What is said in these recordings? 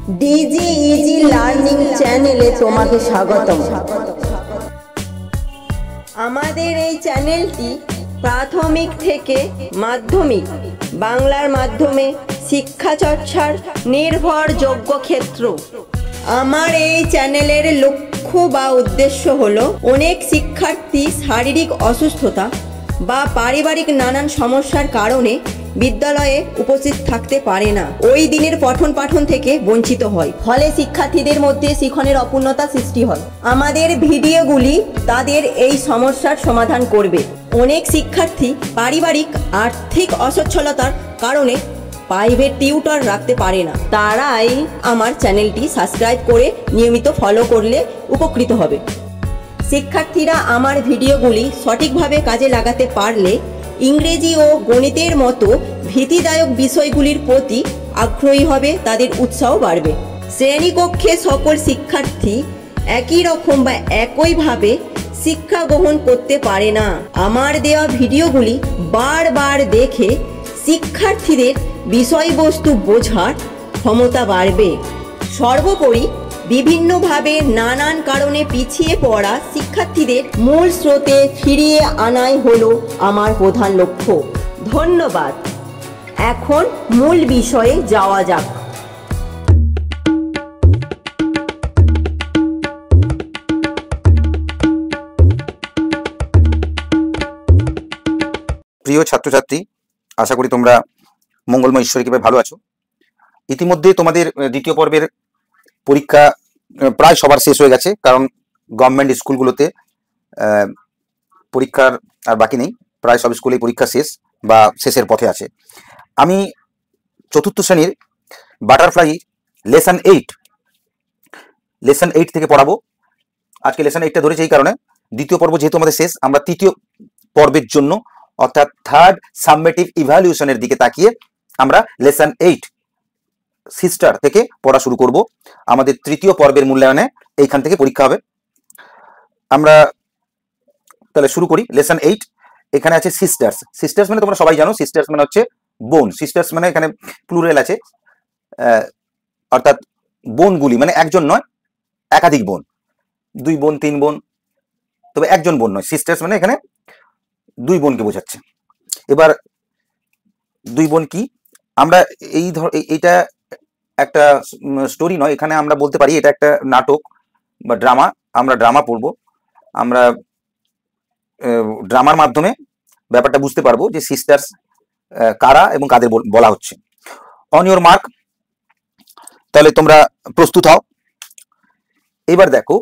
DG easy learning চ্যানেলে তোমাকে স্বাগতম। আমাদের এই চ্যানেলটি প্রাথমিক থেকে মাধ্যমিক বাংলার মাধ্যমে শিক্ষা চর্চার নির্ভরযোগ্য ক্ষেত্র। আমার এই চ্যানেলের লক্ষ্য বা উদ্দেশ্য হলো অনেক শিক্ষার্থী শারীরিক অসুস্থতা বা পারিবারিক নানান সমস্যার কারণে বিদ্যালয়ে উপস্থিত থাকতে পারে না, ওই দিনের পঠন পাঠন থেকে বঞ্চিত হয়, ফলে শিক্ষার্থীদের মধ্যে শিক্ষণের অপূর্ণতা সৃষ্টি হয়। আমাদের ভিডিওগুলি তাদের এই সমস্যার সমাধান করবে। অনেক শিক্ষার্থী পারিবারিক আর্থিক অসচ্ছলতার কারণে প্রাইভেট টিউটর রাখতে পারে না, তারাই আমার চ্যানেলটি সাবস্ক্রাইব করে নিয়মিত ফলো করলে উপকৃত হবে। শিক্ষার্থীরা আমার ভিডিওগুলি সঠিকভাবে কাজে লাগাতে পারলে ইংরেজি ও গণিতের মতো ভীতিদায়ক বিষয়গুলির প্রতি আগ্রহী হবে, তাদের উৎসাহ বাড়বে। শ্রেণীকক্ষে সকল শিক্ষার্থী একই রকম বা একইভাবে শিক্ষা গ্রহণ করতে পারে না। আমার দেওয়া ভিডিওগুলি বারবার দেখে শিক্ষার্থীদের বিষয়বস্তু বোঝার ক্ষমতা বাড়বে। সর্বোপরি বিভিন্নভাবে নানান কারণে পিছিয়ে পড়া শিক্ষার্থীদের মূল স্রোতে ফিরিয়ে আনাই হলো আমার প্রধান লক্ষ্য। ধন্যবাদ। এখন মূল বিষয়ে যাওয়া যাক। প্রিয় ছাত্রছাত্রী, আশা করি তোমরা মঙ্গলময় ঈশ্বরকে ভালো আছো। ইতিমধ্যে তোমাদের দ্বিতীয় পর্বের পরীক্ষা প্রায় সবার শেষ হয়ে গেছে, কারণ গভর্নমেন্ট স্কুলগুলোতে পরীক্ষার আর বাকি নেই, প্রায় সব স্কুলেই পরীক্ষা শেষ বা শেষের পথে আছে। আমি চতুর্থ শ্রেণীর বাটারফ্লাই লেসন 8 থেকে পড়াবো। আজকে লেসন 8টা ধরেছি এই কারণে, দ্বিতীয় পর্ব যেহেতু আমাদের শেষ, আমরা তৃতীয় পর্বের জন্য অর্থাৎ থার্ড সাবমেটিভ ইভ্যালুয়েশনের দিকে তাকিয়ে আমরা লেসন 8 সিস্টার থেকে পড়া শুরু করব। আমাদের তৃতীয় পর্বের মূল্যায়নে এইখান থেকে পরীক্ষা হবে। আমরা তাহলে শুরু করি। লেসন 8, এখানে আছে সিস্টার্স মানে তোমরা সবাই জানো, সিস্টার্স মানে হচ্ছে বোন। সিস্টার্স মানে এখানে প্লুরাল আছে, অর্থাৎ বোনগুলি মানে একজন নয়, একাধিক বোন, 2 বোন 3 বোন, তবে একজন বোন নয়। সিস্টার্স মানে এখানে 2 বোনকে বোঝাচ্ছে। এবার 2 বোন কি, আমরা এইটা একটা স্টোরি নয়, এখানে আমরা বলতে পারি এটা একটা নাটক বা ড্রামা। আমরা ড্রামা পড়বো, আমরা ড্রামার মাধ্যমে ব্যাপারটা বুঝতে পারবো যে সিস্টার্স কারা এবং কাদের বলা হচ্ছে। অন ইওর মার্ক, তাহলে তোমরা প্রস্তুত হও। এবার দেখো,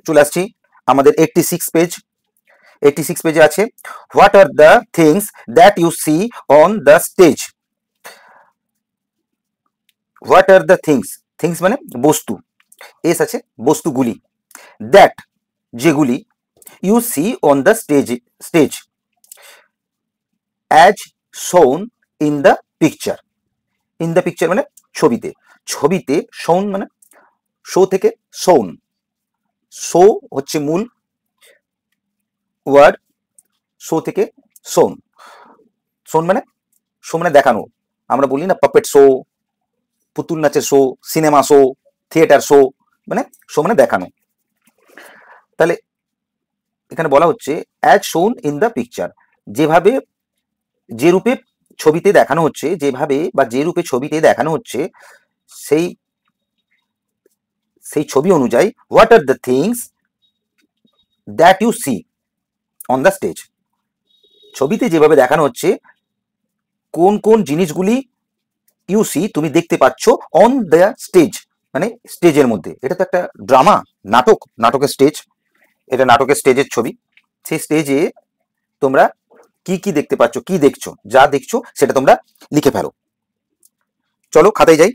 চলে আসছি আমাদের 86 পেজে আছে what are the things that you see on the stage. What are the things মানে বস্তু, এস আছে বস্তুগুলি, দ্যাট যেগুলি, you see on the stage as shown in the picture. In the picture মানে ছবিতে শোন মানে শো থেকে শোন। শো হচ্ছে মূল ওয়ার্ড, শো থেকে শোন। শো মানে দেখানো। আমরা বলি না পাপেট শো, পুতুল নাচের show, cinema show, theatre show, মানে শো মানে দেখানো। তাহলে এখানে বলা হচ্ছে as shown in the picture, যেভাবে যে রূপে ছবিতে দেখানো হচ্ছে, যেভাবে বা যে রূপে ছবিতে দেখানো হচ্ছে সেই ছবি অনুযায়ী what are the things that you see on the stage. ছবিতে যেভাবে দেখানো হচ্ছে কোন কোন জিনিসগুলি ইউ সি তুমি দেখতে পাচ্ছ অন দ্য স্টেজ মানে স্টেজের মধ্যে। এটা তো একটা ড্রামা, নাটকের স্টেজ, এটা নাটকের স্টেজের ছবি। সেই স্টেজে তোমরা কি কি দেখতে পাচ্ছ, কি দেখছো, যা দেখছো সেটা তোমরা লিখে ফেলো। চলো খাতায় যাই।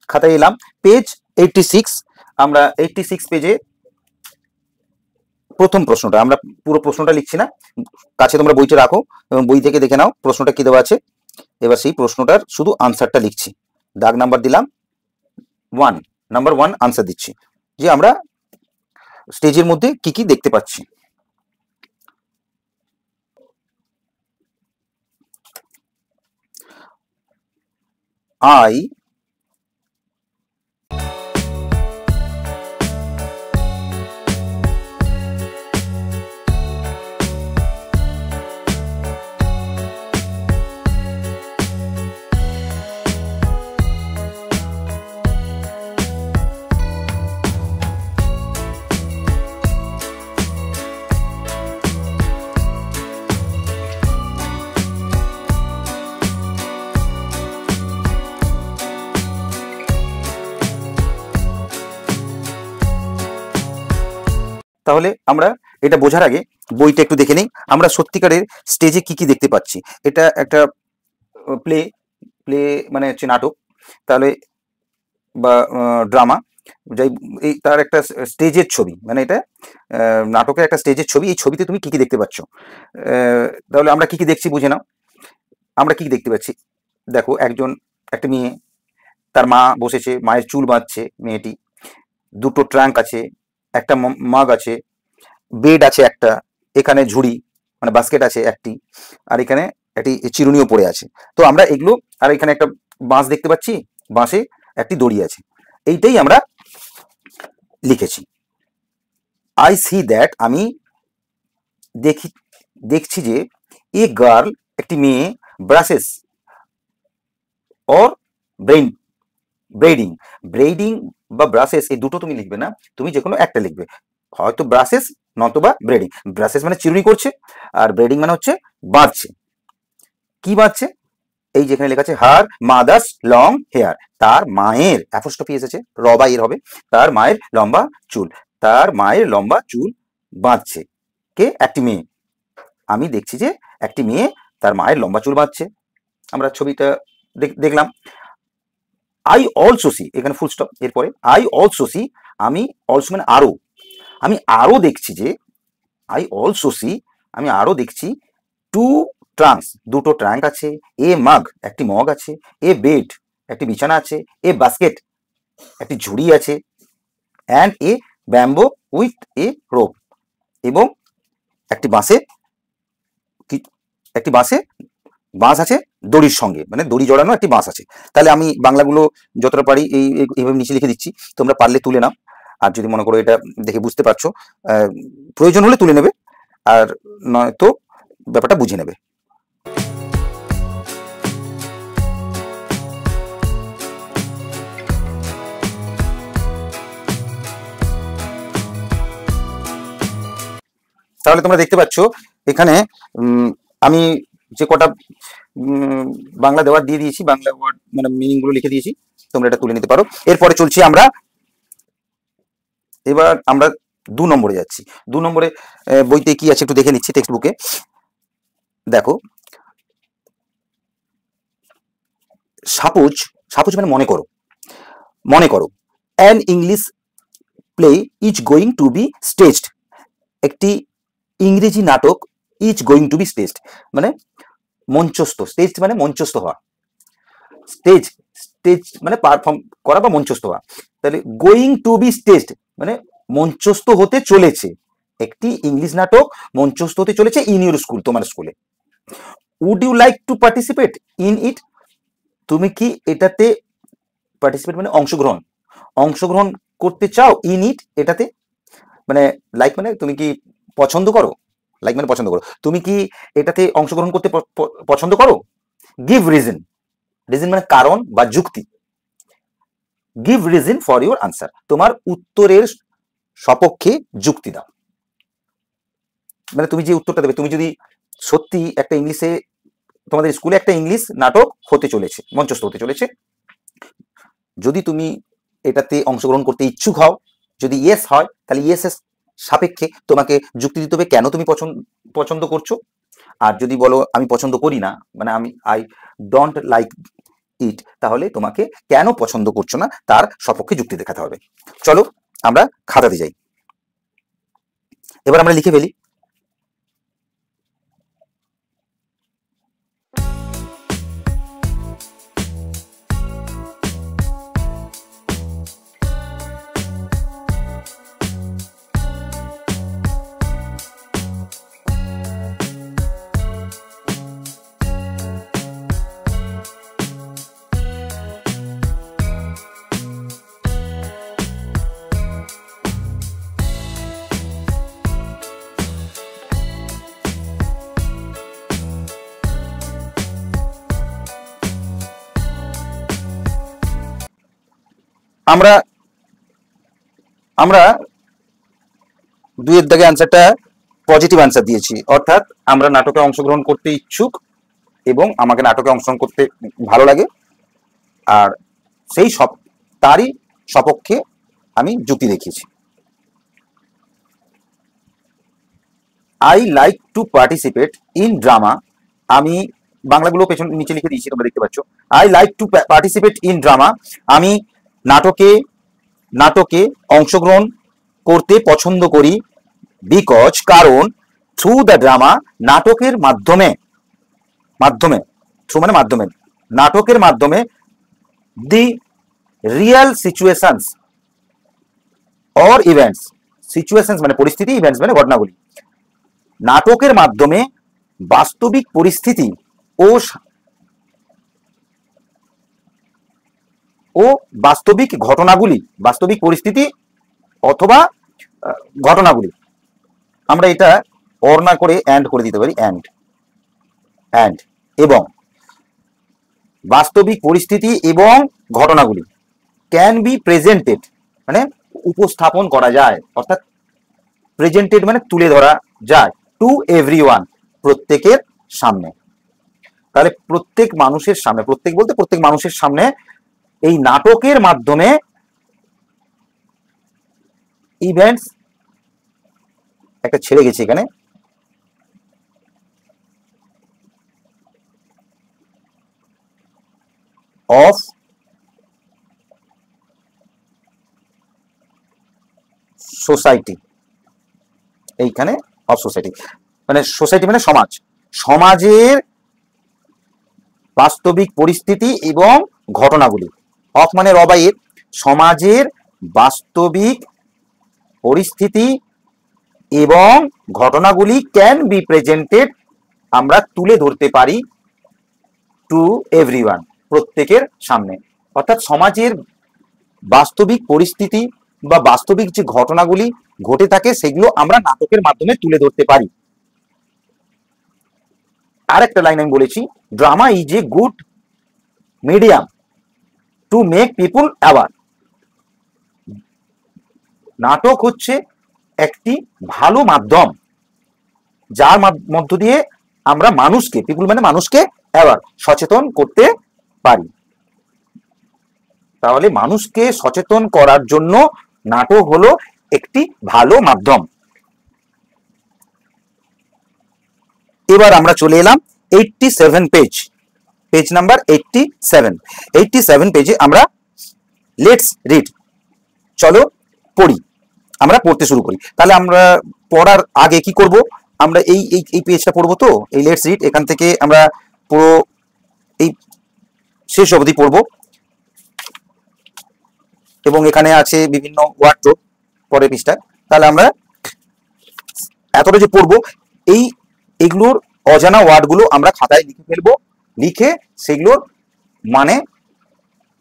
খাতায় এলাম, পেজ 86। আমরা 86 পেজে প্রথম প্রশ্নটা, আমরা পুরো প্রশ্নটা লিখছি না, কাছে তোমরা বইটা রাখো এবং বই থেকে দেখে নাও প্রশ্নটা কি দেওয়া আছে। এবার সেই প্রশ্নটার শুধু আনসারটা লিখছি, দাগ নাম্বার দিলাম 1, নাম্বার 1 আনসার দিচ্ছি যে আমরা স্টেজের মধ্যে কি কি দেখতে পাচ্ছি। I তাহলে আমরা এটা বোঝার আগে বইটা একটু দেখে নিই আমরা সত্যিকারের স্টেজে কি কি দেখতে পাচ্ছি। এটা একটা প্লে প্লে মানে হচ্ছে নাটক, তাহলে বা ড্রামা, যাই এই তার একটা স্টেজের ছবি, মানে এটা নাটকের একটা স্টেজের ছবি। এই ছবিতে তুমি কি কি দেখতে পাচ্ছ, তাহলে আমরা কি কি দেখছি বুঝে নাও। আমরা কি কি দেখতে পাচ্ছি, দেখো একটা মেয়ে, তার মা বসেছে, মায়ের চুল বাঁধছে মেয়েটি, দুটো ট্রাঙ্ক আছে, একটা মাগ আছে, বেড আছে একটা, এখানে ঝুড়ি মানে বাস্কেট আছে একটি, আর এখানে একটি চিরুনিও পড়ে আছে। তো আমরা এগুলো, আর এখানে একটা বাঁশ দেখতে পাচ্ছি, বাঁশে একটি দড়ি আছে, এইটাই আমরা লিখেছি। আই সি দ্যাট, আমি দেখছি যে এ গার্ল, একটি মেয়ে, ব্রাশেস অর ব্রেইন ব্রেডিং, ব্রেডিং বা ব্রাশেস এই দুটো তুমি লিখবে না, তুমি যে কোনো একটা লিখবে, হয়তো ব্রাশেস নতবা ব্রেডিং। ব্রাশেস মানে চিরুনি করছে, আর ব্রেডিং মানে হচ্ছে বাঁধছে। কি বাঁধছে, এই যেখানে লেখা আছে হার মাদার্স লং হেয়ার, তার মায়ের, অ্যাপোস্ট্রফি এসেছে, রবা এর হবে, তার মায়ের লম্বা চুল, তার মায়ের লম্বা চুল বাঁধছে কে, একটি মেয়ে। আমি দেখছি যে একটি মেয়ে তার মায়ের লম্বা চুল বাঁধছে, আমরা ছবিটা দেখলাম। আই অলসো সি, এখানে ফুল স্টপ, এরপরে আই অলসো সি, আমি অলসো মানে আরো, আমি আরো দেখছি যে, আই অলসো সি আমি আরো দেখছি, টু ট্রাঙ্কস, দুটো ট্রাঙ্ক আছে, এ মাগ একটি মগ আছে, এ বেড একটি বিছানা আছে, এ বাস্কেট একটি ঝুড়ি আছে, and a bamboo with a rope, এবং একটি বাঁশে বাঁশ আছে দড়ির সঙ্গে, মানে দড়ি জড়ানো একটি বাঁশ আছে। তাহলে আমি বাংলাগুলো যতটা পারি এইভাবে নিচে লিখে দিচ্ছি, তোমরা পারলে তুলে নাও, আর যদি মনে করো এটা দেখে বুঝতে পারছো, প্রয়োজন হলে তুলে নেবে, আর নয়তো ব্যাপারটা বুঝে নেবে। তাহলে তোমরা দেখতে পাচ্ছ এখানে আমি যে কটা বাংলা দেওয়ার দিয়ে দিয়েছি, বাংলা ওয়ার্ড মানে মিনিং গুলো লিখে দিয়েছি, তোমরা এটা তুলে নিতে পারো। এরপরে চলছি আমরা, এবার আমরা 2 নম্বরে যাচ্ছি। 2 নম্বরে বইতে কি আছে একটু দেখে নিচ্ছি, টেক্সট বুকে দেখো, সাপোজ মানে মনে করো an English play is going to be staged, একটি ইংরেজি নাটক is going to be staged মানে মঞ্চস্থ, স্টেজ মানে মঞ্চস্থ হওয়া, স্টেজ মানে পারফর্ম করা বা মঞ্চস্থ হওয়া, তাহলে গোয়িং টু বি স্টেজড মানে মঞ্চস্থ হতে চলেছে, একটি ইংলিশ নাটক মঞ্চস্থ হতে চলেছে ইন ইউর স্কুল, তোমার স্কুলে। Would you like to participate in it, তুমি কি এটাতে পার্টিসিপেট মানে অংশগ্রহণ করতে চাও, ইন ইট এটাতে, মানে লাইক মানে তুমি কি পছন্দ করো, লাইক মানে পছন্দ করো, তুমি কি এটাতে অংশগ্রহণ করতে পছন্দ করো। গিভ রিজন মানে কারণ বা যুক্তি, give reason for your answer, তোমার উত্তরের সপক্ষে যুক্তি দাও, মানে তুমি যে উত্তরটা দেবে, তুমি যদি সত্যি একটা ইংলিশে, তোমাদের স্কুলে একটা ইংলিশ নাটক হতে চলেছে, মঞ্চস্থ হতে চলেছে, যদি তুমি এটাতে অংশগ্রহণ করতে ইচ্ছুক হও, যদি ইয়েস হয় তাহলে ইয়েস এর সাপেক্ষে তোমাকে যুক্তি দিতে হবে কেন তুমি পছন্দ করছো, আর যদি বলো আমি পছন্দ করি না, মানে আই ডোন্ট লাইক ইট, তাহলে তোমাকে কেন পছন্দ করছো না তার সপক্ষে যুক্তি দেখাতে হবে। চলো আমরা খাতাতে যাই, এবার আমরা লিখে ফেলি। আমরা 2 এর দাগে অ্যান্সারটা পজিটিভ অ্যান্সার দিয়েছি, অর্থাৎ আমরা নাটকে অংশগ্রহণ করতে ইচ্ছুক এবং আমাকে নাটকে অংশগ্রহণ করতে ভালো লাগে, আর তারই সপক্ষে আমি যুক্তি দেখিয়েছি। I like to participate in drama, আমি বাংলাগুলো পেছন নিচে লিখে দিয়েছি, তোমরা দেখতে পাচ্ছ। I like to participate in drama, আমি নাটকে অংশগ্রহণ করতে পছন্দ করি। বিকজ, কারণ, থ্রু দ্য ড্রামা, নাটকের মাধ্যমে, থ্রু মানে মাধ্যমে, নাটকের মাধ্যমে, দি real situations or events, situations মানে পরিস্থিতি, ইভেন্টস মানে ঘটনাগুলি, নাটকের মাধ্যমে বাস্তবিক পরিস্থিতি ও বাস্তবিক ঘটনাগুলি, বাস্তবিক পরিস্থিতি অথবা ঘটনাগুলি, আমরা এটা অর না করে অ্যান্ড করে দিতে পারি, অ্যান্ড এবং বাস্তবিক পরিস্থিতি এবং ঘটনাগুলি ক্যান বি প্রেজেন্টেড মানে উপস্থাপন করা যায়, অর্থাৎ প্রেজেন্টেড মানে তুলে ধরা যায়, টু এভরিওয়ান প্রত্যেকের সামনে। তাহলে প্রত্যেক মানুষের সামনে, প্রত্যেক বলতে প্রত্যেক মানুষের সামনে এই নাটকের মাধ্যমে ইভেন্টস, একটা ছেড়ে গেছে এখানে, অফ সোসাইটি, এইখানে অফ সোসাইটি মানে সোসাইটি মানে সমাজ, সমাজের বাস্তবিক পরিস্থিতি এবং ঘটনাগুলি, অফ মানে রবাইয়ের, সমাজের বাস্তবিক পরিস্থিতি এবং ঘটনাগুলি ক্যান বি প্রেজেন্টেড, আমরা তুলে ধরতে পারি, টু এভরিওয়ান প্রত্যেকের সামনে, অর্থাৎ সমাজের বাস্তবিক পরিস্থিতি বা বাস্তবিক যে ঘটনাগুলি ঘটে থাকে সেগুলো আমরা নাটকের মাধ্যমে তুলে ধরতে পারি। আর একটা লাইন আমি বলেছি, drama is a good medium to make people aware, নাটক হচ্ছে একটি ভালো মাধ্যম যার মধ্য দিয়ে আমরা মানুষকে, পিপুল মানে মানুষকে, অ্যাওয়ার সচেতন করতে পারি। তাহলে মানুষকে সচেতন করার জন্য নাটক হলো একটি ভালো মাধ্যম। এবার আমরা চলে এলাম 87 পেজ নাম্বার 87 পেজে আমরা লেটস রিড, চলো পড়ি, আমরা পড়তে শুরু করি। তাহলে আমরা পড়ার আগে কি করব, আমরা এই পেজটা পড়বো, তো এই লেটস রিড এখান থেকে আমরা পুরো এই শেষ অবধি পড়বো, এবং এখানে আছে বিভিন্ন ওয়ার্ড্রোব পরের পৃষ্ঠায়। তাহলে আমরা এতটা যে পড়বো, এইগুলোর অজানা ওয়ার্ডগুলো আমরা খাতায় লিখে ফেলবো, লিখে সেগুলোর মানে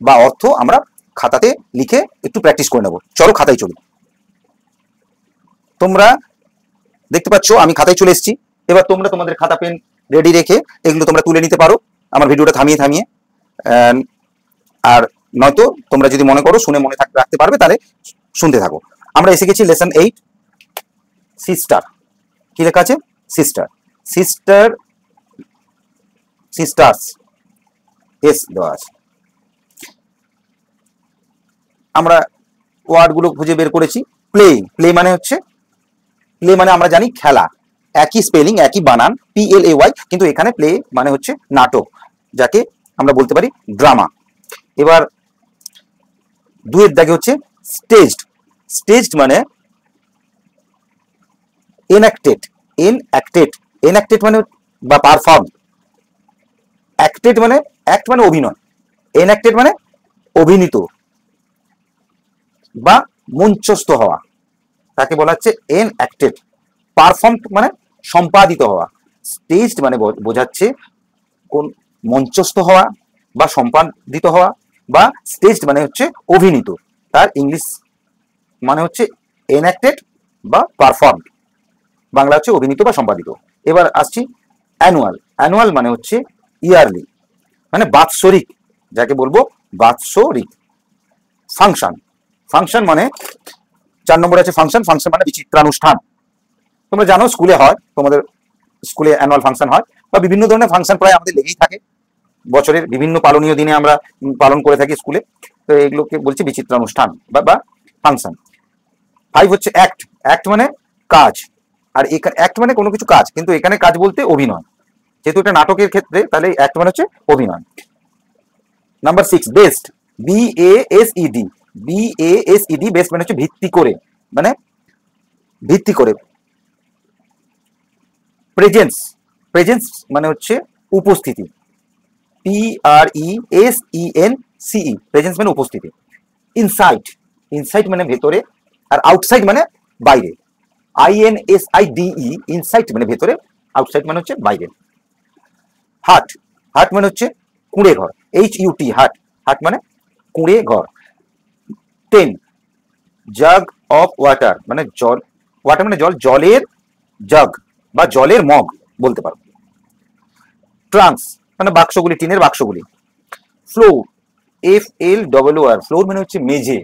বা অর্থ আমরা খাতাতে লিখে একটু প্র্যাকটিস করে নেব। চলো খাতায় চলি। তোমরা দেখতে পাচ্ছ আমি খাতায় চলে এসেছি। এবার তোমরা তোমাদের খাতা পেন রেডি রেখে এগুলো তোমরা তুলে নিতে পারো আমার ভিডিওটা থামিয়ে, আর নয়তো তোমরা যদি মনে করো শুনে মনে রাখতে পারবে তাহলে শুনতে থাকো। আমরা এসে গেছি লেসন 8, সিস্টার। কি লেখা আছে? সিস্টার্স, এস দেওয়া আছে। আমরা ওয়ার্ডগুলো খুঁজে বের করেছি। প্লে মানে আমরা জানি খেলা, একই স্পেলিং একই বানান PLAY, কিন্তু এখানে প্লে মানে হচ্ছে নাটক, যাকে আমরা বলতে পারি ড্রামা। এবার 2 দাগে হচ্ছে স্টেজড মানে এনঅ্যাক্টেড মানে বা পারফর্ম, অ্যাক্টেড মানে অ্যাক্ট মানে অভিনয়, এনঅ্যাক্টেড মানে অভিনীত বা মঞ্চস্থ হওয়া, তাকে বলা হচ্ছে এনঅ্যাক্টেড। পারফর্ম মানে সম্পাদিত হওয়া। স্টেজড মানে বোঝাচ্ছে কোন মঞ্চস্থ হওয়া বা সম্পাদিত হওয়া, বা স্টেজড মানে হচ্ছে অভিনীত, তার ইংলিশ মানে হচ্ছে এনঅ্যাক্টেড বা পারফর্মড, বাংলা হচ্ছে অভিনীত বা সম্পাদিত। এবার আসছি অ্যানুয়াল মানে হচ্ছে ইয়ারলি, মানে বাৎসরিক, যাকে বলবো বাৎসরিক। ফাংশন মানে 4 নম্বরে আছে ফাংশন মানে বিচিত্রানুষ্ঠান। তোমরা জানো স্কুলে হয়, তোমাদের স্কুলে অ্যানুয়াল ফাংশন হয়, বা বিভিন্ন ধরনের ফাংশন প্রায় আমাদের লেগেই থাকে, বছরের বিভিন্ন পালনীয় দিনে আমরা পালন করে থাকি স্কুলে, তো এগুলোকে বলছি বিচিত্রানুষ্ঠান বা ফাংশন। 5 হচ্ছে অ্যাক্ট মানে কাজ, আর এখানে অ্যাক্ট মানে কোনো কিছু কাজ, কিন্তু এখানে কাজ বলতে অভিনয়, যেহেতু এটা নাটকের ক্ষেত্রে তাহলে অ্যাক্ট মানে হচ্ছে অভিনয়। Number 6 best, BASED, BASED best মানে হচ্ছে ভিত্তি করে, মানে ভিত্তি করে। প্রেজেন্স, প্রেজেন্স মানে হচ্ছে উপস্থিতি, PRESENCE, প্রেজেন্স মানে উপস্থিতি। ইনসাইট, ইনসাইট মানে ভেতরে, আর আউটসাইড মানে বাইরে, INSIDE, ইনসাইট মানে ভেতরে, আউটসাইড মানে হচ্ছে বাইরে। হাট, হাট মানে হচ্ছে কুঁড়ে ঘর, HUT, হাট, হাট মানে কুঁড়ে ঘর। 10 জাগ অফ ওয়াটার মানে জল, ওয়াটার মানে জল, জলের জাগ বা জলের মগ বলতে পারো। ট্রাঙ্কস মানে বাক্সগুলি, টিনের বাক্সগুলি। ফ্লোর, FLOOR, ফ্লোর মানে হচ্ছে মেঝে।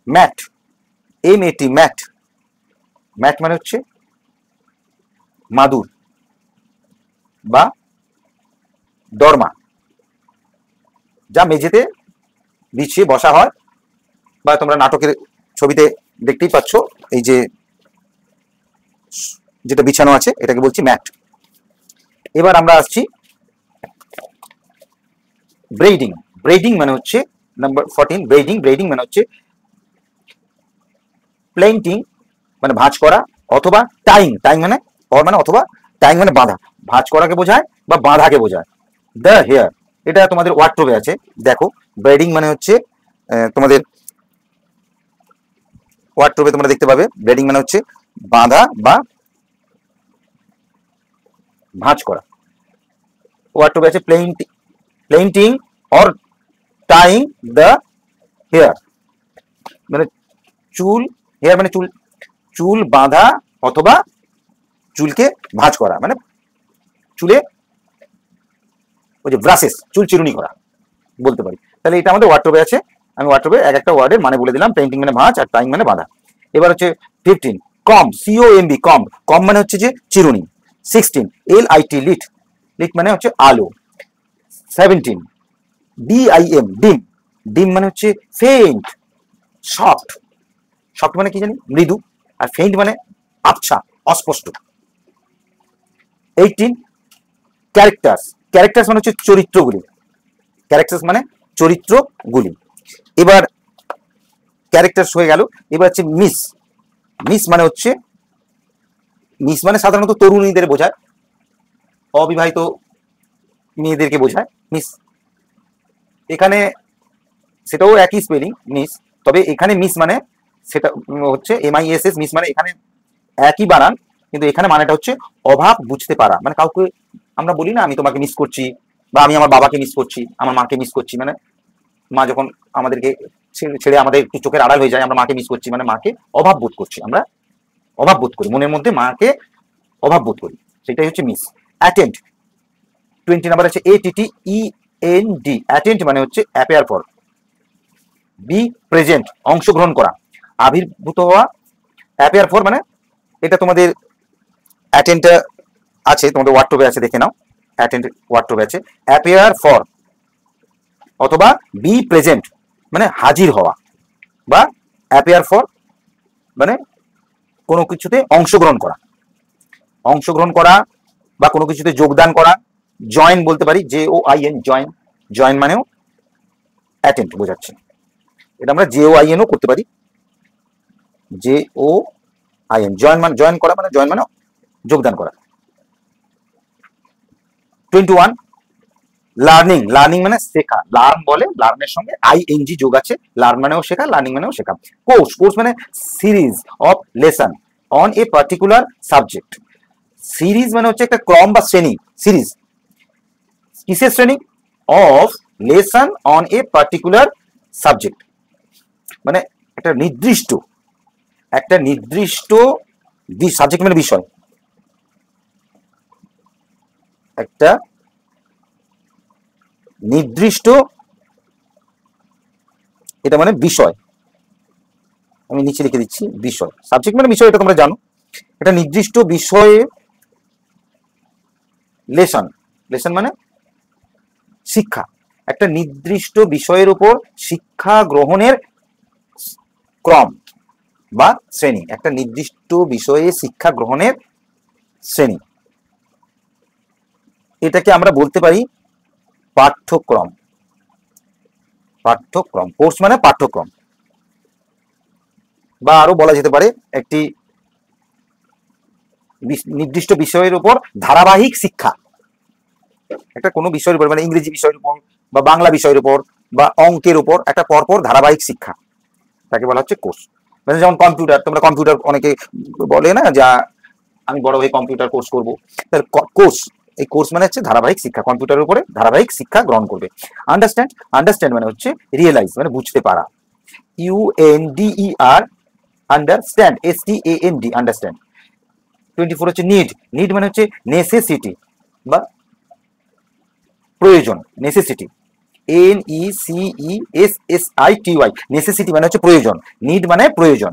ম্যাট, MAT, ম্যাট, ম্যাট মানে হচ্ছে মাদুর বা দরমা, যা মেঝেতে বিছিয়ে বসা হয়, বা তোমরা নাটকের ছবিতে দেখতেই পাচ্ছ এই যে যেটা বিছানো আছে এটাকে বলছি ম্যাট। এবার আমরা আসছি ব্রেডিং, ব্রেডিং মানে হচ্ছে নাম্বার 14 ব্রেডিং, ব্রেডিং মানে হচ্ছে প্লেন্টিং মানে ভাঁজ করা, অথবা টাইং, টাইং মানে মানে অথবা টাইং মানে বাঁধা, ভাঁজ করাকে বোঝায় বা বাঁধাকে বোঝায়। দ্য হেয়ার, এটা তোমাদের ওয়ার্ডরোবে আছে, দেখো ব্রেডিং মানে হচ্ছে তোমাদের ওয়ার্ডরোবে তোমরা দেখতে পাবে, ব্রেডিং মানে হচ্ছে বাঁধা বা ভাঁজ করা। ওয়ার্ডরোবে আছে প্লেন্টিং অর টাইং দ্য হেয়ার, মানে চুল, হেয়ার মানে চুল, চুল বাঁধা অথবা চুলকে ভাঁজ করা, মানে চুলে ওই যে ব্রাশেস, চুল চিরুনি করা বলতে পারি। তাহলে এটা আমাদের ওয়ার্ডরোবে আছে, আমি ওয়ার্ডরোবে এক একটা ওয়ার্ডের মানে বলে দিলাম, পেইন্টিং মানে ভাঁজ আর টাইং মানে বাঁধা। এবার হচ্ছে 15 কম, COMB, কম, কম মানে হচ্ছে যে চিরুনি। 16 LIT, লিট, লিট মানে হচ্ছে আলো। 17 DIM, ডিম, ডিম মানে হচ্ছে ফেইন্ট, সফট, সফট মানে কি জানি মৃদু, আর ফেইন্ট মানে আবছা, অস্পষ্ট। 18 ক্যারেক্টার্স, ক্যারেক্টার্স মানে হচ্ছে চরিত্রগুলি, ক্যারেক্টার্স মানে চরিত্রগুলি। এবার ক্যারেক্টার্স হয়ে গেল, এবার হচ্ছে মিস, মিস মানে হচ্ছে, মিস মানে সাধারণত তরুণীদের বোঝায়, অবিবাহিত মেয়েদেরকে বোঝায় মিস। এখানে সেটাও একই স্পেলিং মিস, তবে এখানে মিস মানে সেটা হচ্ছে MISS, মিস মানে এখানে একই বানান, কিন্তু এখানে মানেটা হচ্ছে অভাব বুঝতে পারা, মানে কাউকে আমরা বলি না আমি তোমাকে মিস করছি, বা আমি আমার বাবাকে মিস করছি, আমার মাকে মিস করছি, মানে মা যখন আমাদেরকে ছেড়ে আমাদের একটু চোখের আড়াল হয়ে যায়, আমরা মাকে মিস করছি, মানে মাকে অভাব বোধ করছি, আমরা অভাব বোধ করি, মনের মধ্যে মাকে অভাব বোধ করি, সেটাই হচ্ছে মিস। অ্যাটেন্ড, 20 নাম্বার আছে ATTEND, অ্যাটেন্ড মানে হচ্ছে অ্যাপিয়ার ফর। বি প্রেজেন্ট, অংশগ্রহণ করা, আবির্ভূত হওয়া। অ্যাপিয়ার ফর মানে এটা তোমাদের অ্যাটেন্ডটা আছে, তোমাদের ওয়ার্ডরোবে আছে, দেখে নাও, অ্যাটেন্ড ওয়ার্ডরোবে আছে। অ্যাপিয়ার ফর অথবা বি প্রেজেন্ট মানে হাজির হওয়া, বা অ্যাপিয়ার ফর মানে কোনো কিছুতে অংশগ্রহণ করা, অংশগ্রহণ করা বা কোনো কিছুতে যোগদান করা। জয়েন বলতে পারি, JOIN, জয়েন, জয়েন মানেও অ্যাটেন্ড বোঝাচ্ছে, এটা আমরা JOIN ও করতে পারি, JOIN, জয়েন মানে জয়েন করা, মানে জয়েন মানে যোগদান করা। 21 লার্নিং, লার্নিং মানে শেখা, লার্ন বলে, লার্নের সঙ্গে ING যোগ আছে, লার্ন মানেও শেখা, লার্নিং মানেও শেখা। কোর্স, কোর্স মানে series of lesson on a particular subject, series মানে হচ্ছে একটা ক্রম বা শ্রেণী, সিরিজ কিসের শ্রেণী, of lesson on a particular subject, মানে একটা নির্দিষ্ট, একটা নির্দিষ্ট সাবজেক্ট মানে বিষয়, একটা নির্দিষ্ট, এটা মানে বিষয়, আমি নিচে লিখে দিচ্ছি বিষয়, সাবজেক্ট মানে বিষয়, এটা তোমরা জানো, এটা নির্দিষ্ট বিষয়ে লেসন, লেসন মানে শিক্ষা, একটা নির্দিষ্ট বিষয়ের উপর শিক্ষা গ্রহণের ক্রম, বা শ্রেণী, একটা নির্দিষ্ট বিষয়ে শিক্ষা গ্রহণের শ্রেণী। এটাকে আমরা বলতে পারি পাঠ্যক্রম। পাঠ্যক্রম, কোর্স মানে পাঠ্যক্রম, বা আরো বলা যেতে পারে একটি নির্দিষ্ট বিষয়ের উপর ধারাবাহিক শিক্ষা। একটা কোনো বিষয়ের উপর, মানে ইংরেজি বিষয়ের উপর বা বাংলা বিষয়ের উপর বা অঙ্কের উপর একটা পরপর ধারাবাহিক শিক্ষা, তাকে বলা হচ্ছে কোর্স। মানে যেমন কম্পিউটার, তোমরা কম্পিউটার অনেকে বলে না যা আমি বড় হয়ে কম্পিউটার কোর্স করবো, তাহলে কোর্স, এই কোর্স মানে হচ্ছে ধারাবাহিক শিক্ষা, কম্পিউটারের উপরে ধারাবাহিক শিক্ষা গ্রহণ করবে। আন্ডারস্ট্যান্ড, আন্ডারস্ট্যান্ড মানে হচ্ছে রিয়েলাইজ, মানে বুঝতে পারা। UNDER, understand, STAND, understand. 24 হচ্ছে নিড। নিড মানে হচ্ছে নেসেসিটি বা প্রয়োজন, নেসেসিটি। NECESSITY, নেসেসিটি মানে হচ্ছে প্রয়োজন, নিড মানে প্রয়োজন।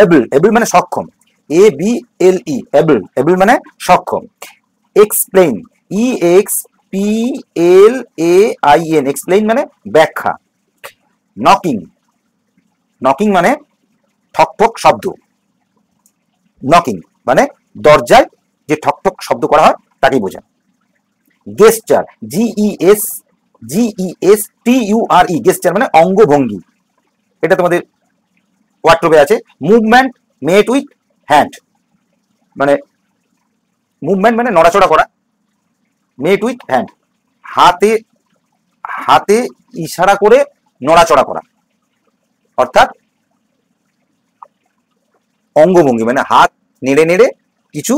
এবল, এবল মানে সক্ষম, ABLE, এবল, এবল মানে সক্ষম। এক্সপ্লেইন, EXPLAIN, এক্সপ্লেইন মানে ব্যাখ্যা। নকিং, নকিং মানে ঠক ঠক শব্দ, নকিং মানে দরজায় যে ঠক ঠক শব্দ করা হয় তাকেই বোঝায়। গেস্টার, GESTURE, গেস্টার মানে অঙ্গভঙ্গি, এটা তোমাদের ওয়ার্ডরোবে আছে। মুভমেন্ট মেড উইথ হ্যান্ড, মানে মুভমেন্ট মানে নড়াচড়া করা, মেড উইথ হ্যান্ড, হাতে হাতে ইশারা করে নড়াচড়া করা, অর্থাৎ অঙ্গভঙ্গি মানে হাত নেড়ে নেড়ে কিছু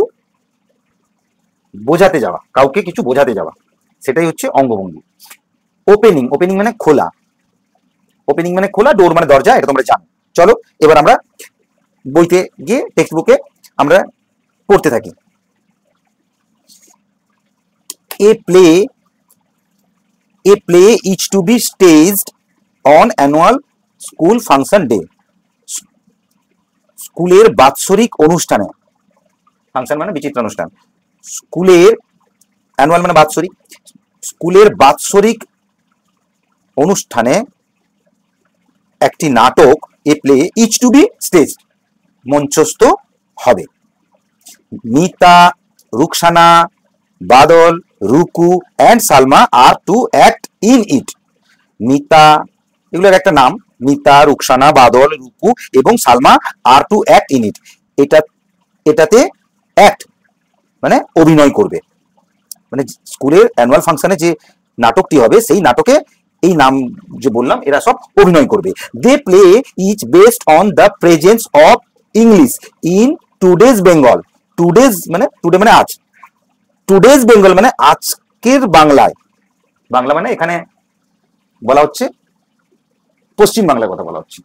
বোঝাতে যাওয়া, কাউকে কিছু বোঝাতে যাওয়া, সেটাই হচ্ছে অঙ্গভঙ্গি। ওপেনিং, ওপেনিং মানে খোলা, ওপেনিং মানে খোলা, ডোর মানে দরজা, এটা তোমরা জানো। চলো এবার আমরা বইতে গিয়ে টেক্সট বুকে আমরা পড়তে থাকি। A play is to be staged on annual school function day. স্কুলের বাৎসরিক অনুষ্ঠানে, ফাংশন মানে বিচিত্র অনুষ্ঠান, স্কুলের অ্যানুয়াল মানে বাৎসরিক, স্কুলের বাৎসরিক অনুষ্ঠানে একটি নাটক, a play is to be staged, মঞ্চস্থ হবে। Mita, Ruksana, Badal, Ruku and Salma are to act in it. Mita, এগুলোর একটা নাম, মিতা, রুকসানা, বাদল, রুকু এবং Salma are to act in it, এটাতে অ্যাক্ট মানে অভিনয় করবে। মানে স্কুলের অ্যানুয়াল ফাংশনে যে নাটকটি হবে সেই নাটকে এই নাম যে বললাম এরা সব অভিনয় করবে। The play is based on the presence of English in today's Bengal. Today's মানে টুডে মানে আজ, টুডেজ বেঙ্গল মানে আজকের বাংলায়, বাংলা মানে এখানে বলা হচ্ছে পশ্চিম বাংলার কথা বলা হচ্ছে,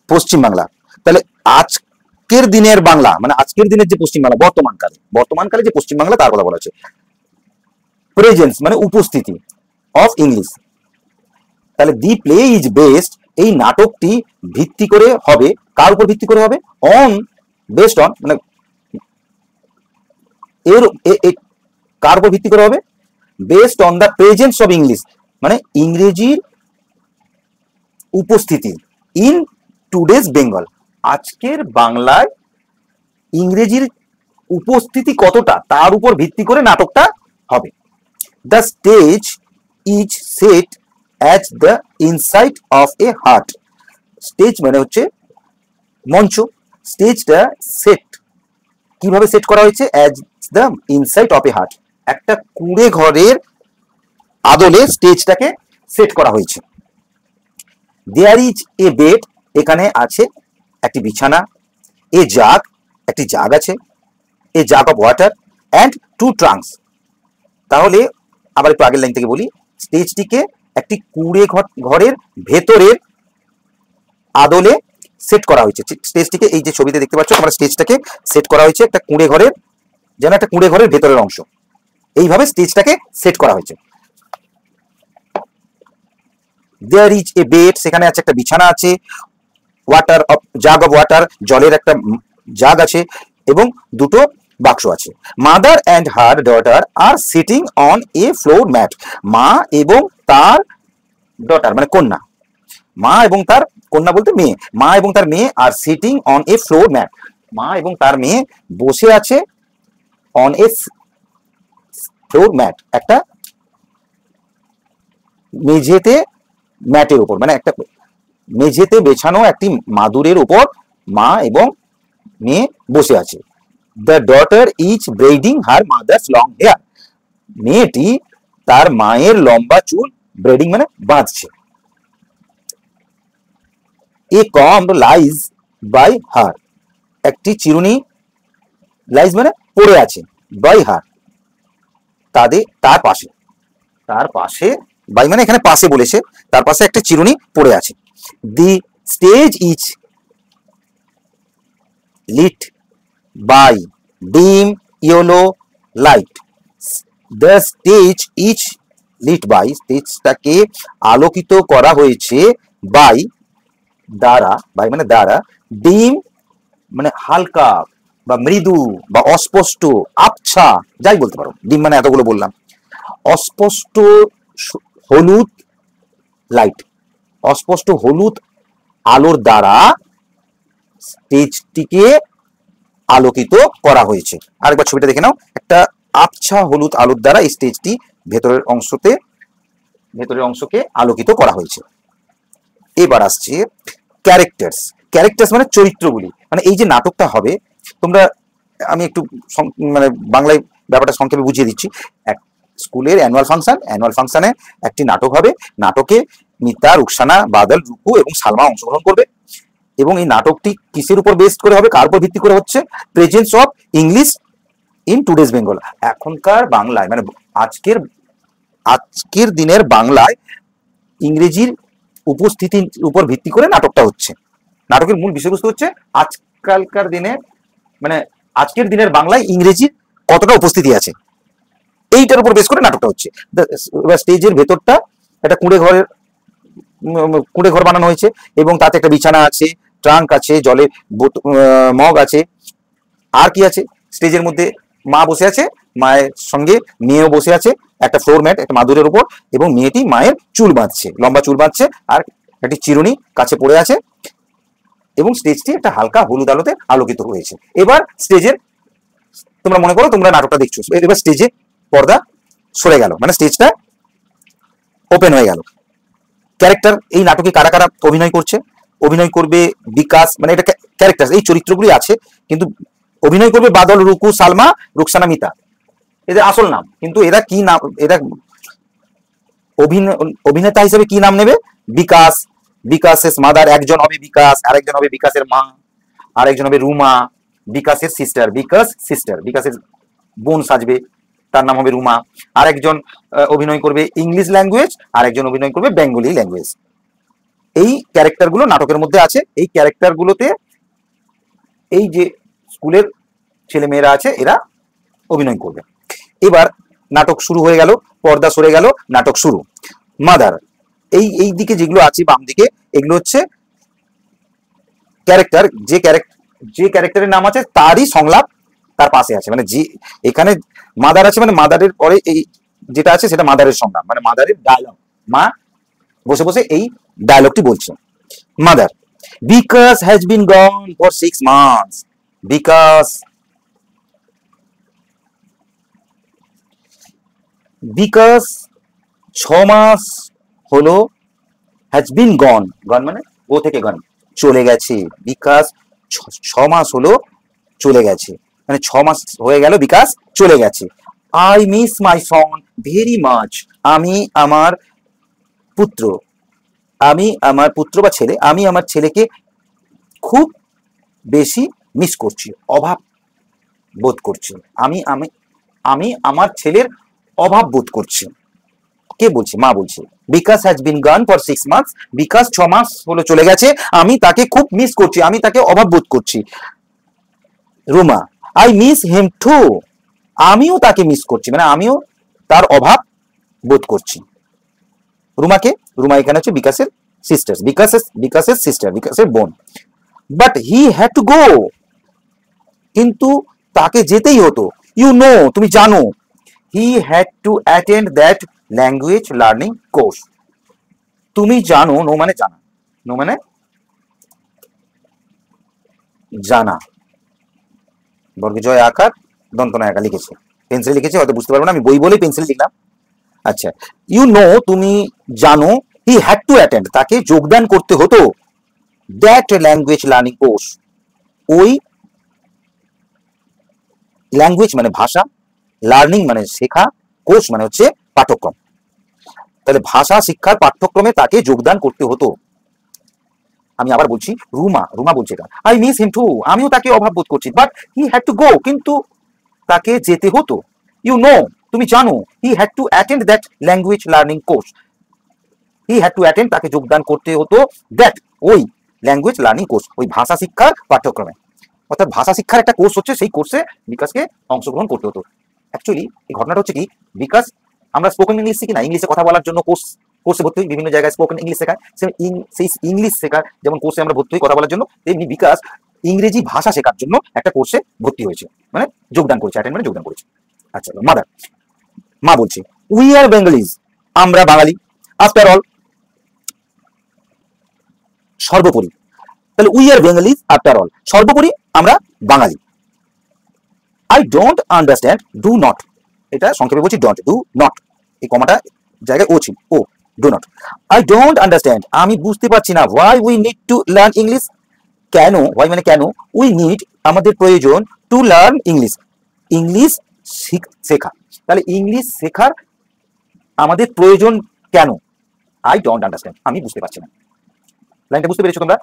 পশ্চিম বাংলা। তাহলে আজকের দিনের বাংলা মানে আজকের দিনের যে পশ্চিম বাংলা, বর্তমানকালে যে পশ্চিম বাংলা তার কথা বলা হচ্ছে। প্রেজেন্স মানে উপস্থিতি, অফ ইংলিশ। তাহলে দি প্লে ইজ বেসড, এই নাটকটি ভিত্তি করে হবে, কার উপর ভিত্তি করে হবে? অন, বেসড অন মানে কার উপর ভিত্তি করে হবে? Based on the presence of English মানে ইংরেজির উপস্থিতি, ইন টুডেজ বেঙ্গল, আজকের বাংলায় ইংরেজির উপস্থিতি কতটা তার উপর ভিত্তি করে নাটকটা হবে। The stage is set as the insight of A heart. Stage মানে হচ্ছে মঞ্চ, স্টেজটা সেট কিভাবে সেট করা হয়েছে? As the insight of A heart, একটা কুঁড়ে ঘরের আদলে স্টেজটাকে সেট করা হয়েছে। দেয়ার ইজ এ বেড, এখানে আছে একটি বিছানা। এ জাগ, একটি জাগ আছে। A jug of water and two trunks. তাহলে আবার একটু আগের লাইন থেকে বলি, স্টেজটিকে একটি কুঁড়ে ঘরের ভেতরের আদলে সেট করা হয়েছে। স্টেজটিকে এই যে ছবিতে দেখতে পাচ্ছ তোমরা, স্টেজটাকে সেট করা হয়েছে একটা কুঁড়ে ঘরের, যেন একটা কুঁড়ে ঘরের ভেতরের অংশ, এইভাবে স্টেজটাকে সেট করা হয়েছে। দেয়ার ইজ এ বেড, সেখানে আছে একটা বিছানা আছে। Water of, jug of water, জলের একটা জাগ আছে এবং দুটো বাক্স আছে। Mother and her daughter are sitting on a floor mat, মা এবং তার ডটার মানে কন্যা মা এবং তার কন্যা বলতে মেয়ে, মা এবং তার মেয়ে are sitting on a floor mat, মা এবং তার মেয়ে বসে আছে অন এ ফ্লোর ম্যাট, একটা মেঝেতে, ম্যাটের উপর, মানে একটা মেঝেতে বেছানো একটি মাদুরের উপর মা এবং মেয়ে বসে আছে। The daughter is braiding her mother's long hair, মেয়েটি তার মায়ের লম্বা চুল ব্রেডিং মানে বাঁধছে। এ কম্ব লাইজ বাই হার, একটি চিরুনি, লাইজ মানে পড়ে আছে, বাই হার তার পাশে, তার পাশে, বাই মানে এখানে পাশে বলেছে, তার পাশে একটা চিরুনি পড়ে আছে। The stage is lit by dim yellow light, the stage is lit by, স্টেজটাকে আলোকিত করা হয়েছে বাই দ্বারা, বাই মানে দ্বারা, ডিম মানে হালকা বা মৃদু বা অস্পষ্ট, আবছা, যাই বলতে পারো, ডিম মানে এতগুলো বললাম, অস্পষ্ট হলুদ লাইট, অস্পষ্ট হলুদ আলোর দ্বারা স্টেজটিকে আলোকিত করা হয়েছে। আরেকবার ছবিটা দেখে নাও, একটা আবছা হলুদ আলোর দ্বারা এই স্টেজটি ভেতরের অংশকে আলোকিত করা হয়েছে। এবার আসছে ক্যারেক্টার্স। ক্যারেক্টার্স মানে চরিত্রগুলি, মানে এই যে নাটকটা হবে, তোমরা, আমি একটু মানে বাংলায় ব্যাপারটা সংক্ষেপে বুঝিয়ে দিচ্ছি। এক স্কুলের অ্যানুয়াল ফাংশনে একটি নাটক হবে, নাটকে মিতা, রুকসানা, বাদল, রূপু এবং সালমা অংশগ্রহণ করবে, এবং এই নাটকটি কিসের উপর বেস্ট করে হবে, কার উপর ভিত্তি করে হচ্ছে, presence of English in today's Bengal, এখনকার বাংলায়, মানে আজকের দিনের বাংলায় ইংরেজির উপস্থিতির উপর ভিত্তি করে নাটকটা হচ্ছে। নাটকের মূল বিষয়বস্তু হচ্ছে আজকালকার দিনে, মানে আজকের দিনের বাংলায় ইংরেজির কতটা উপস্থিতি আছে, এইটার উপর বেশ করে নাটকটা হচ্ছে। স্টেজের ভেতরটা একটা কুঁড়ে ঘর বানানো হয়েছে, এবং তাতে একটা বিছানা আছে, ট্রাঙ্ক আছে, জলের মগ আছে, আর কি আছে, স্টেজের মধ্যে মা বসে আছে, মায়ের সঙ্গে মেয়েও বসে আছে একটা ফ্লোর ম্যাট, একটা মাদুরের উপর, এবং মেয়েটি মায়ের চুল বাঁধছে, লম্বা চুল বাঁধছে, আর একটি চিরুনি কাছে পড়ে আছে, এবং স্টেজটি একটা হালকা হলুদ আলোতে আলোকিত হয়েছে। এবার স্টেজের, তোমরা মনে করো তোমরা নাটকটা দেখছো, এবার স্টেজে পর্দা সরে গেল, মানে স্টেজটা ওপেন হয়ে গেল। ক্যারেক্টার, এই নাটকে কারা কারা অভিনয় করছে, অভিনয় করবে বিকাশ, মানে এটা ক্যারেক্টার, এই চরিত্রগুলি আছে, কিন্তু অভিনয় করবে বাদল, রুকু, সালমা, রুকসানা, মিতা, এদের আসল নাম। কিন্তু এরা কি নাম, এরা অভিনেতা হিসেবে কি নাম নেবে, বিকাশ, বিকাশের মাদার, একজন হবে বিকাশ, আরেকজন হবে বিকাশের মা, আরেকজন হবে রুমা, বিকাশের সিস্টার, বিকাশের বোন সাজবে, তার নাম হবে রুমা, আরেকজন অভিনয় করবে ইংলিশ ল্যাঙ্গুয়েজ, আরেকজন অভিনয় করবে বেঙ্গলি ল্যাঙ্গুয়েজ। এই ক্যারেক্টারগুলো নাটকের মধ্যে আছে। এই ক্যারেক্টারগুলোতে এই যে স্কুলের ছেলে মেয়েরা আছে এরা অভিনয় করবে। এবার নাটক শুরু হয়ে গেল, পর্দা সরে গেল, নাটক শুরু। মাদার, এই দিকে যেগুলো আছে বাম দিকে, এগুলো হচ্ছে ক্যারেক্টার, যে ক্যারেক্টারের নাম আছে তারই সংলাপ তার পাশে আছে, মানে যে এখানে মাদার আছে, মানে মাদারের পরে এই যেটা আছে সেটা মাদারের সংলাপ, মানে মাদারের ডায়লগ, মা বসে বসে এই ডায়লগটি বলছে। Mother, Bikash has been gone for 6 months, Bikash 6 মাস হলো, হ্যাজ বিন গন, মানে গো থেকে গন, চলে গেছে, বিকাশ 6 মাস হলো চলে গেছে, মানে 6 মাস হয়ে গেল বিকাশ চলে গেছে। I miss my Son very much, আমি আমার পুত্র বা ছেলে, আমি আমার ছেলেকে খুব বেশি মিস করছি, অভাব বোধ করছি, আমি আমার ছেলের অভাব বোধ করছি। কে বলছে? মা বলছে। Bikash has been gone for 6 months, Bikash 6 মাস হলো চলে গেছে, আমি তাকে খুব মিস করছি, আমি তাকে অভাব বোধ করছি। Ruma, I miss him to, আমিও তাকে মিস করছি, মানে আমিও তার অভাব বোধ করছি। রুমাকে, রুমা এখানে হচ্ছে বিকাশের সিস্টার, বিকাশের সিস্টার, বিকাশের বোন। But he had to go, কিন্তু তাকে যেতেই হতো। ইউ নো, তুমি জানো, he had to attend that language learning course, তুমি জানো, নো মানে জানা, নো মানে জানা, বর্গে জয় আকার দন্তনা একা লিখেছে, পেন্সিল লিখেছে, হয়তো বুঝতে পারবো না, আমি বই বলেই পেন্সিল লিখলাম। আচ্ছা, ইউ নো তুমি জানো, হি হ্যাড টু অ্যাটেন্ড তাকে যোগদান করতে হতো, দ্যাট ল্যাঙ্গুয়েজ লার্নিং কোর্স ওই ল্যাঙ্গুয়েজ মানে ভাষা, লার্নিং মানে শেখা, কোর্স মানে হচ্ছে পাঠ্যক্রম। তাহলে ভাষা শিক্ষার পাঠ্যক্রমে তাকে যোগদান করতে হতো। আমি আবার বলছি, রুমা বলছে এটা, আই মিস হিম টু, আমিও তাকে অভাব বোধ করছি, but he had to go, কিন্তু তাকে যেতে হতো। ইউ নো তুমি জানো, he had to attend that language learning course, he had to attend তাকে যোগদান করতে হতো দ্যাট ওই ল্যাঙ্গুয়েজ লার্নিং কোর্স ওই ভাষা শিক্ষার পাঠ্যক্রমে। অর্থাৎ ভাষা শিক্ষার একটা কোর্স হচ্ছে, সেই কোর্সে বিকাশকে অংশগ্রহণ করতে হতো। অ্যাকচুয়ালি এই ঘটনাটা হচ্ছে কি, বিকাশ আমরা স্পোকেন ইংলিশ শিখি না, ইংলিশে কথা বলার জন্য কোর্সে ভর্তি হই, বিভিন্ন জায়গায় স্পোকেন ইংলিশ শেখায়, সেই ইংলিশ শেখার যেমন কোর্সে আমরা ভর্তি হই কথা বলার জন্য, তেমনি বিকাশ ইংরেজি ভাষা শেখার জন্য একটা কোর্সে ভর্তি হয়েছে, মানে যোগদান করেছে, অ্যাটেন্ড মানে যোগদান করেছে। আচ্ছা, মা বলছে, উই আর বেঙ্গলিজ, আমরা বাঙালি, আফটার অল সর্বোপরি, তাহলে we are Bengalis after all সর্বোপরি আমরা বাঙালি। I don't understand, do not, এটা সংক্ষেপে বলছি ডোন্ট, ডু নট, এই কমাটা জায়গায় ও ছিল, ও do not. I don't understand, আমি বুঝতে পারছি না, why we need to learn English, কেন, হোয়াই মানে কেন, উই নিড আমাদের প্রয়োজন, টু লার্ন ইংলিশ, ইংলিশ শেখা, তাহলে ইংলিশ শেখার আমাদের প্রয়োজন কেন, আই ডোন্ট আন্ডারস্ট্যান্ড, আমি বুঝতে পারছি না। লাইনটা বুঝতে পেরেছো তোমরা?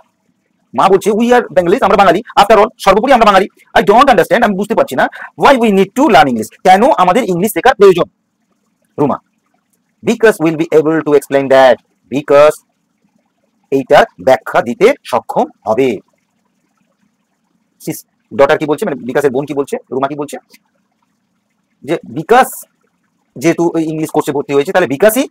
মা বলছে উই আর বেঙ্গলিজ, আমরা বাঙালি, আফটার অল সর্বোপরি আমরা বাঙালি, আই ডোন্ট আন্ডারস্ট্যান্ড, আমি বুঝতে পারছি না, why we need to learn English, কেন আমাদের ইংলিশ শেখার প্রয়োজন। Ruma, because will be able to explain that, because এইটার ব্যাখ্যা দিতে সক্ষম হবে। ডটার কি বলছে, মানে বিকাশের বোন কি বলছে, রুমা কি বলছে, যে বিকাশ যেহেতু ইংলিশ কোর্সে ভর্তি হয়েছে, তাহলে বিকাশই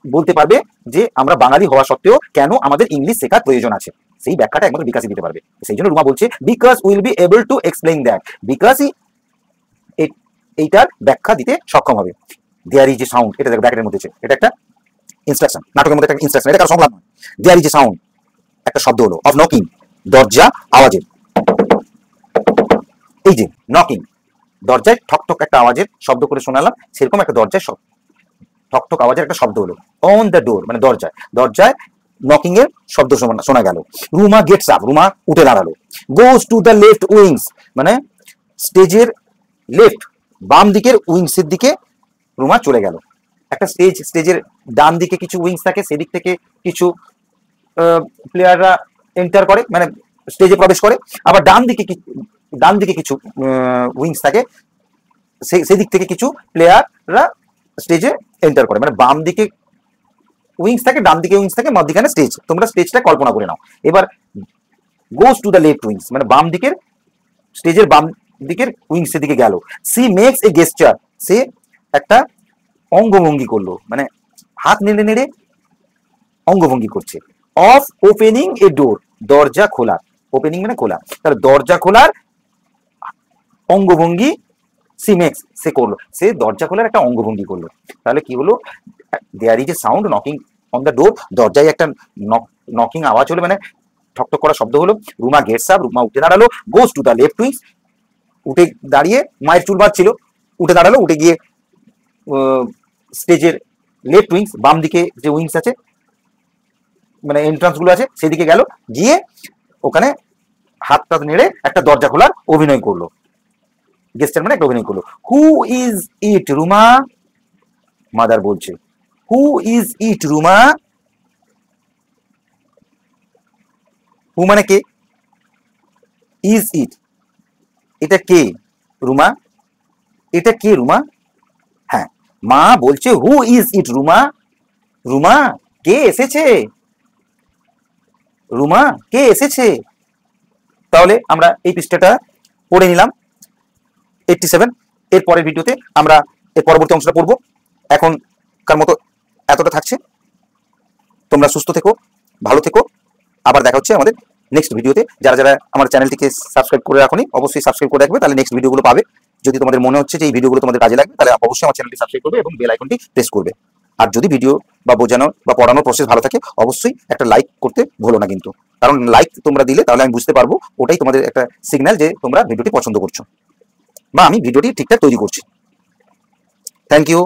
বলতে পারবে যে আমরা বাঙালি হওয়া সত্ত্বেও কেন আমাদের ইংলিশ শেখার প্রয়োজন আছে, সেই ব্যাখ্যাটা একমাত্র বিকাশই দিতে পারবে। সেই জন্য রুমা বলছে because will be able to explain that, বিকাশই এইটার ব্যাখ্যা দিতে সক্ষম হবে। দেয়ার ইজ এ সাউন্ড, এটা ব্র্যাকেটের মধ্যে আছে, এটা একটা ইনস্ট্রাকশন, নাটকের মধ্যে একটা ইনস্ট্রাকশন, এটা কারো সংলাপ নয়। দেয়ার ইজ এ সাউন্ড, একটা শব্দ হলো, অফ নকিং, দরজা আওয়াজের, এই যে নকিং, দরজায় ঠক ঠক একটা আওয়াজের শব্দ করে শোনালাম, সেরকম একটা দরজায় ঠক ঠক আওয়াজের একটা শব্দ হলো। অন দ্য ডোর মানে দরজায় নকিং এর শব্দ শোনা গেল। রুমা গেটস আপ, রুমা উঠে দাঁড়ালো। Goes to the left wings, মানে স্টেজের লেফট বাম দিকের উইংস এর দিকে রুমা চলে গেল। একটা স্টেজের ডান দিকে কিছু উইংস থাকে, সেদিক থেকে কিছু প্লেয়াররা এন্টার করে, মানে স্টেজে প্রবেশ করে, আবার ডান দিকে কিছু উইংস থাকে, সেদিক থেকে কিছু প্লেয়াররা স্টেজে এন্টার করে, মানে বাম দিকে উইংস থাকে, ডান দিকে উইংস থাকে, মধ্যখানে স্টেজ, তোমরা স্টেজটা কল্পনা করে নাও। এবার goes to the left wings মানে বাম দিকের স্টেজের বাম দিকের উইংস এর দিকে গেল। সি মেক্স এ গেস্টার, সে একটা অঙ্গভঙ্গি করলো, মানে হাত নেড়ে নেড়ে অঙ্গভঙ্গি করছে। অফ ওপেনিং এ ডোর, দরজা খোলা, ওপেনিং মানে খোলা, তাহলে দরজা খোলার অঙ্গভঙ্গি সি মেক্স, সে করলো, সে দরজা খোলার একটা অঙ্গভঙ্গি করলো। তাহলে কি হলো, there is a sound knocking on the door, দরজায় একটা নকিং আওয়াজ হলো, মানে ঠকঠক করা শব্দ হলো। রুমা গেটস আপ, রুমা উঠে দাঁড়ালো। Goes to the left wings, উঠে দাঁড়িয়ে, মায়ের চুল বাঁধছিল, উঠে দাঁড়ালো, উঠে গিয়ে স্টেজের লেফট উইংস বাম দিকে যে উইংস আছে, মানে এন্ট্রান্স গুলো আছে, সেদিকে গেল, গিয়ে ওখানে হাতটা নেড়ে একটা দরজা খোলার অভিনয় করলো। গেস্টার মানে একটা অভিনয় করলো। হু ইজ ইট রুমা, মাদার বলছে হু ইজ ইট রুমা, হু মানে কে, ইজ ইট এটা কে রুমা, এটা কে রুমা, হ্যাঁ মা বলছে who is it Ruma, Ruma কে এসেছে, রুমা কে এসেছে। তাহলে আমরা এই পৃষ্ঠাটা পড়ে নিলাম 87। এর পরের ভিডিওতে আমরা এর পরবর্তী অংশটা পড়বো। এখনকার মতো এতটা থাকছে, তোমরা সুস্থ থেকো, ভালো থেকো, আবার দেখা হচ্ছে আমাদের নেক্সট ভিডিওতে। যারা যারা আমার চ্যানেলটিকে সাবস্ক্রাইব করে রাখোনি অবশ্যই সাবস্ক্রাইব করে রাখবে, তাহলে নেক্সট ভিডিওগুলো পাবে। যদি তোমাদের মনে হচ্ছে যে এই ভিডিওগুলো তোমাদের কাজে লাগবে, তাহলে অবশ্যই আমার চ্যানেলটি সাবস্ক্রাইব করবে এবং বেল আইকনটি প্রেস করবে। আর যদি ভিডিও বা বোঝানো বা পড়ানোর প্রসেস ভালো থাকে অবশ্যই একটা লাইক করতে ভুলো না কিন্তু, কারণ লাইক তোমরা দিলে তাহলে আমি বুঝতে পারবো ওটাই তোমাদের একটা সিগন্যাল যে তোমরা ভিডিওটি পছন্দ করছো বা আমি ভিডিওটি ঠিকঠাক তৈরি করছি। Thank you.